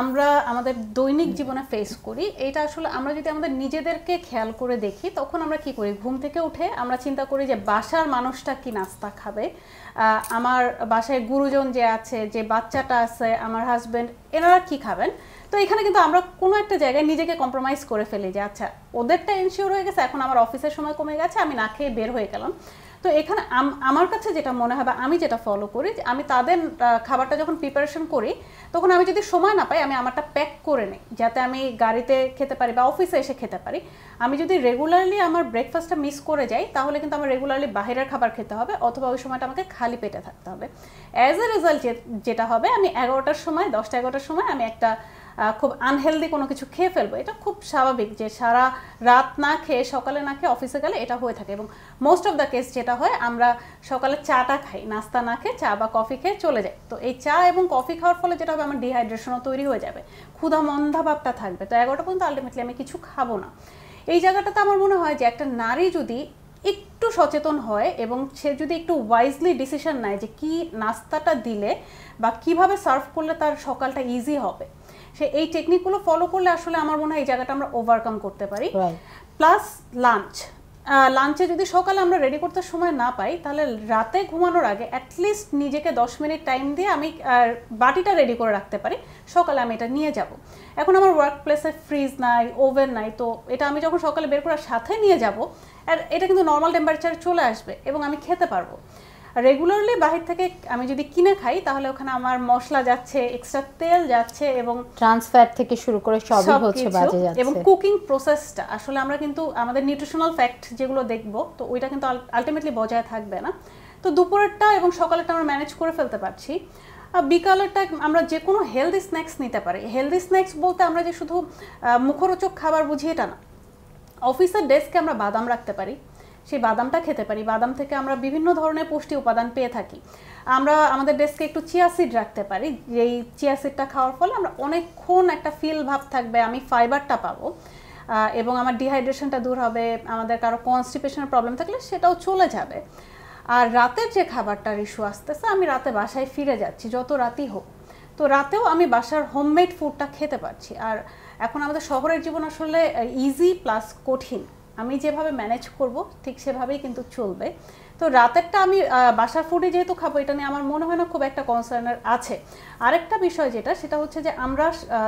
আমরা আমাদের দৈনিক জীবনে ফেস করি, এটা আসলে আমরা যদি আমাদের নিজেদেরকে খেয়াল করে দেখি তখন আমরা কি করি, ঘুম থেকে উঠে আমরা চিন্তা করি যে বাসার মানুষটা কি নাস্তা খাবে, আমার বাসায় গুরুজন যে আছে, যে বাচ্চাটা আছে, আমার হাজব্যান্ড, এনারা কি খাবেন। তো এখানে কিন্তু আমরা কোনো একটা জায়গায় নিজেকে কম্প্রোমাইজ করে ফেলি যে আচ্ছা ওদেরটা এনশিওর হয়ে গেছে, এখন আমার অফিসের সময় কমে গেছে, আমি না খেয়ে বের হয়ে গেলাম। তো এখানে আমার কাছে যেটা মনে হয় বা আমি যেটা ফলো করি, আমি তাদের খাবারটা যখন প্রিপারেশন করি তখন আমি যদি সময় না পাই আমি আমারটা প্যাক করে নিই যাতে আমি গাড়িতে খেতে পারি বা অফিসে এসে খেতে পারি। আমি যদি রেগুলারলি আমার ব্রেকফাস্টটা মিস করে যাই তাহলে কিন্তু আমার রেগুলারলি বাইরের খাবার খেতে হবে অথবা ওই সময়টা আমাকে খালি পেটে থাকতে হবে। অ্যাজ এ রেজাল্ট যেটা হবে, আমি 11টার সময় 10টা-11টার সময় আমি একটা খুব আনহেলদি কোনো কিছু খেয়ে ফেলবো। এটা খুব স্বাভাবিক যে সারা রাত না খেয়ে সকালে না খেয়ে অফিসে গেলে এটা হয়ে থাকে, এবং মোস্ট অফ দ্য কেস যেটা হয় আমরা সকালে চাটা খাই, নাস্তা না খেয়ে চা বা কফি খেয়ে চলে যাই। তো এই চা এবং কফি খাওয়ার ফলে যেটা হবে আমার ডিহাইড্রেশনও তৈরি হয়ে যাবে, ক্ষুধা মন্দা ভাবটা থাকবে। তো 11টা পর্যন্ত আলটিমেটলি আমি কিছু খাবো না। এই জায়গাটাতে আমার মনে হয় যে একটা নারী যদি একটু সচেতন হয় এবং সে যদি একটু ওয়াইজলি ডিসিশন নেয় যে কি নাস্তাটা দিলে বা কিভাবে সার্ভ করলে তার সকালটা ইজি হবে, সে এই টেকনিকগুলো ফলো করলে আসলে আমার মনে হয় এই জায়গাটা আমরা ওভারকাম করতে পারি। প্লাস লাঞ্চে যদি সকালে আমরা রেডি করতে সময় না পাই তাহলে রাতে ঘুমানোর আগে অ্যাটলিস্ট নিজেকে 10 মিনিট টাইম দিয়ে আমি বাটিটা রেডি করে রাখতে পারি, সকালে আমি এটা নিয়ে যাব। এখন আমার ওয়ার্ক প্লেসে ফ্রিজ নাই, ওভেন নাই, তো এটা আমি যখন সকালে বের করার সাথে নিয়ে যাব আর এটা কিন্তু নর্মাল টেম্পারেচারে চলে আসবে এবং আমি খেতে পারবো। রেগুলারলি বাহির থেকে আমি যদি কিনে খাই তাহলে ওখানে আমার মশলা যাচ্ছে, এক্সট্রা তেল যাচ্ছে এবং ট্রান্সফ্যাট থেকে শুরু করে সবই হচ্ছে বাজে যাচ্ছে। এবং কুকিং প্রসেসটা আসলে আমরা কিন্তু আমাদের নিউট্রিশনাল ফ্যাক্ট যেগুলো দেখবো তো ওইটা কিন্তু আলটিমেটলি বজায় থাকবে না। তো দুপুরেরটা এবং সকালেরটা আমরা ম্যানেজ করে ফেলতে পারছি। বিকালেরটা আমরা যে কোনো হেলদি স্ন্যাক্স নিতে পারি। হেলদি স্ন্যাক্স বলতে আমরা যে শুধু মুখরোচক খাবার বুঝি এটা না। অফিসের ডেস্কে আমরা বাদাম রাখতে পারি, সেই বাদামটা খেতে পারি। বাদাম থেকে আমরা বিভিন্ন ধরনের পুষ্টি উপাদান পেয়ে থাকি। আমরা আমাদের ডেস্কে একটু চিয়া সিড রাখতে পারি, যেই চিয়া সিডটা খাওয়ার ফলে আমরা অনেকক্ষণ একটা ফিল ভাব থাকবে, আমি ফাইবারটা পাবো এবং আমার ডিহাইড্রেশনটা দূর হবে। আমাদের কারো কনস্টিপেশনের প্রবলেম থাকলে সেটাও চলে যাবে। আর রাতের যে খাবারটার ইস্যু আসতেছে, আমি রাতে বাসায় ফিরে যাচ্ছি যত রাতই হোক, তো রাতেও আমি বাসার হোমমেড ফুডটা খেতে পারছি। আর এখন আমাদের শহরের জীবন আসলে ইজি প্লাস কঠিন, আমি যেভাবে ম্যানেজ করব ঠিক সেভাবেই কিন্তু চলবে। তো রাতেরটা আমি বাসার ফুডে যেহেতু খাবো এটা নিয়ে আমার মনে হয় না খুব একটা কনসার্নের আছে। আরেকটা বিষয় যেটা, সেটা হচ্ছে যে আমরা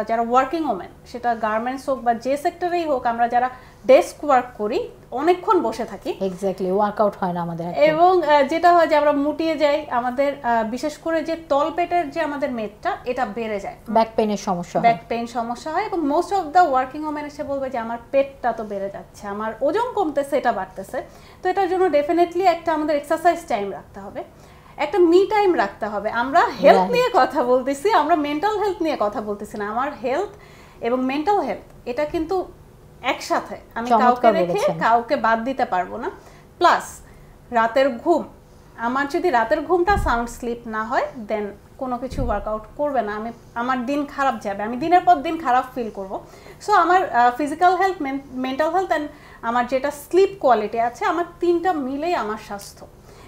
যারা ওয়ার্কিং ওমেন, সেটা গার্মেন্টস হোক বা যে সেক্টরেই হোক, আমরা যারা ডেস্ক ওয়ার্ক করি অনেকক্ষণ বসে থাকি, এক্স্যাক্টলি ওয়ার্কআউট হয় না আমাদের, এবং যেটা হয় যে আমরা মুটিয়ে যাই, আমাদের বিশেষ করে যে তল পেটের যে আমাদের মেদটা এটা বেড়ে যায়, ব্যাক পেইনের সমস্যা হয়, ব্যাক পেইন সমস্যা হয়। এবং most of the working women এসে বলবে যে আমার পেটটা তো বেড়ে যাচ্ছে, আমার ওজন কমতেছে, এটা বাড়তেছে। তো এটার জন্য ডেফিনেটলি একটা আমাদের এক্সারসাইজ টাইম রাখতে হবে, একটা মি টাইম রাখতে হবে। আমরা হেলথ নিয়ে কথা বলতেছি, আমরা মেন্টাল হেলথ নিয়ে কথা বলতেছি না। আমার হেলথ এবং মেন্টাল হেলথ এটা কিন্তু একসাথে, আমি কাউকে রেখে কাউকে বাদ দিতে পারবো না। প্লাস রাতের ঘুম, আমার যদি রাতের ঘুমটা সাউন্ড স্লিপ না হয় দেন কোনো কিছু ওয়ার্কআউট করবে না, আমার দিন খারাপ যাবে, আমি দিনের পর দিন খারাপ ফিল করব। সো আমার physical health, mental health and আমার যেটা স্লিপ কোয়ালিটি আছে, আমার তিনটা মিলেই আমার স্বাস্থ্য,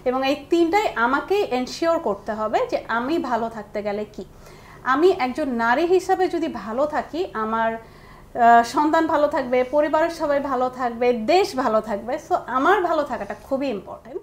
এবং এই তিনটাই আমাকেই এনশিওর করতে হবে যে আমি ভালো থাকতে গেলে কি, আমি একজন নারী হিসাবে যদি ভালো থাকি, আমার সন্তান ভালো থাকবে, পরিবারের সবাই ভালো থাকবে, দেশ ভালো থাকবে। সো আমার ভালো থাকাটা খুবই ইম্পর্টেন্ট।